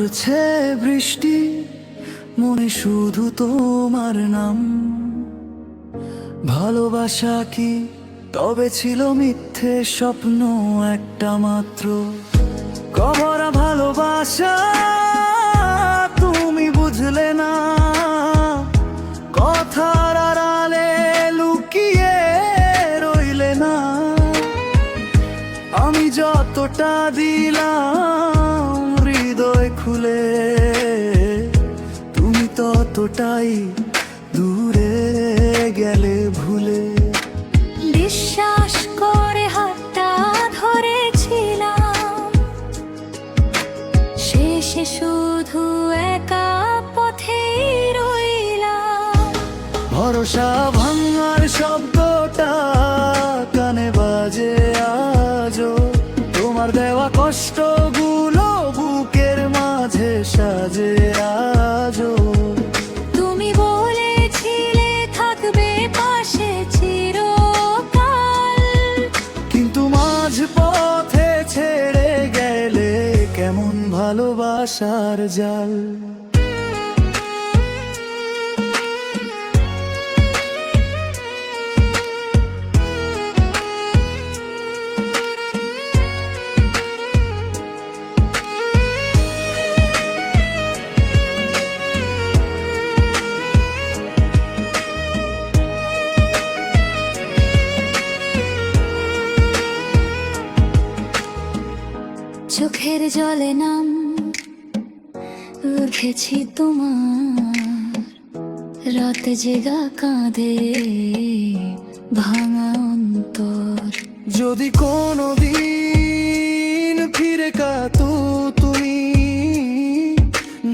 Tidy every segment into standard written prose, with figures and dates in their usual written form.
ঝরছে বৃষ্টি, মনে শুধু তোমার নাম। ভালোবাসা কি তবে ছিল মিথ্যে স্বপ্ন একটা মাত্র? কবরা ভালোবাসা তুমি বুঝলে না, কথার আড়ালে লুকিয়ে রইলে না। আমি যতটা দিলাম হৃদয় খুলে, তুমি ততটাই দূরে গেলে ভুলে। বিশ্বাস করে হাতটা ধরেছিলাম, শেষে শুধু একা পথেই রইলাম। ভরসা ভাঙার শব্দটা কানে বাজে আজও, তোমার দেওয়া কষ্টগুলো বুকের মাঝে সাজে আজও। তুমি বলেছিলে থাকবে পাশে চিরকাল, কিন্তু মাঝ পথে ছেড়ে গেলে কেমন ভালোবাসার জাল। চোখের জলে নাম উঠেছি তোমার, রাতে জেগা কাঁধে ভাঙা অন্তর। যদি কোনোদিন ফিরে কাতো তুমি,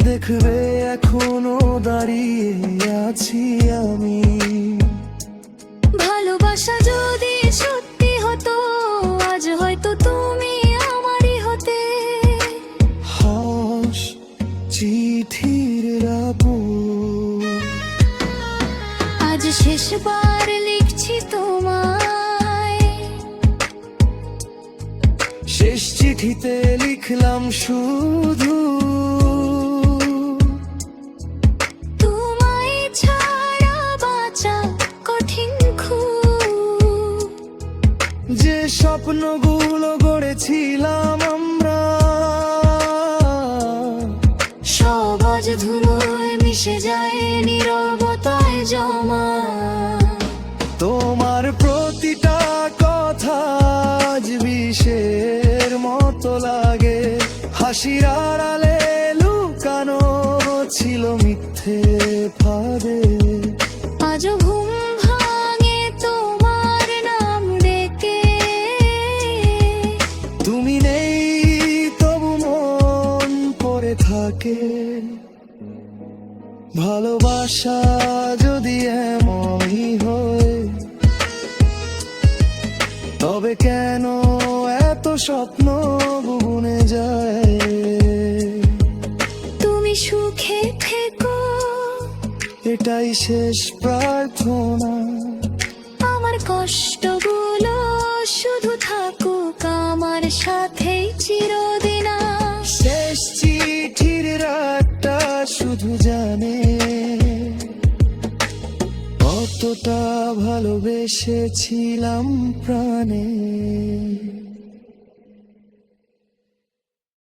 দেখবে এখনো দাঁড়িয়ে আছি আমি। ভালোবাসা যদি সত্যি হতো, আজ হয়তো তুমি আমারই হতে। হাস চিঠির রাবো, আজ শেষবার লিখছি তোমায়। শেষ চিঠিতে লিখলাম শুধু, তোমায় ছাড়া বাঁচা কঠিন খুব। যে স্বপ্নগুলো গড়েছিলাম আমরা, সব আজ ধুলোয় মিশে যায় নীরবতায় জমা। তোমার প্রতিটা কথা আজ বিষের মতো লাগে। হাসির আড়ালে লুকানো ছিল মিথ্যে ফাঁদে। আজও ঘুম ভাঙে তোমার নাম ডেকে, তুমি নেই তবু মন পড়ে থাকে। ভালোবাসা যদি এমনই হয়, তবে কেন এত স্বপ্ন বুনে যায়? তুমি সুখে থেকো, এটাই শেষ প্রার্থনা। আমার কষ্টগুলো শুধু থাকুক আমার সাথেই চিরদিন। শেষ চিঠির রাতটা শুধু জানে কতটা ভালোবেসেছিলাম প্রাণে।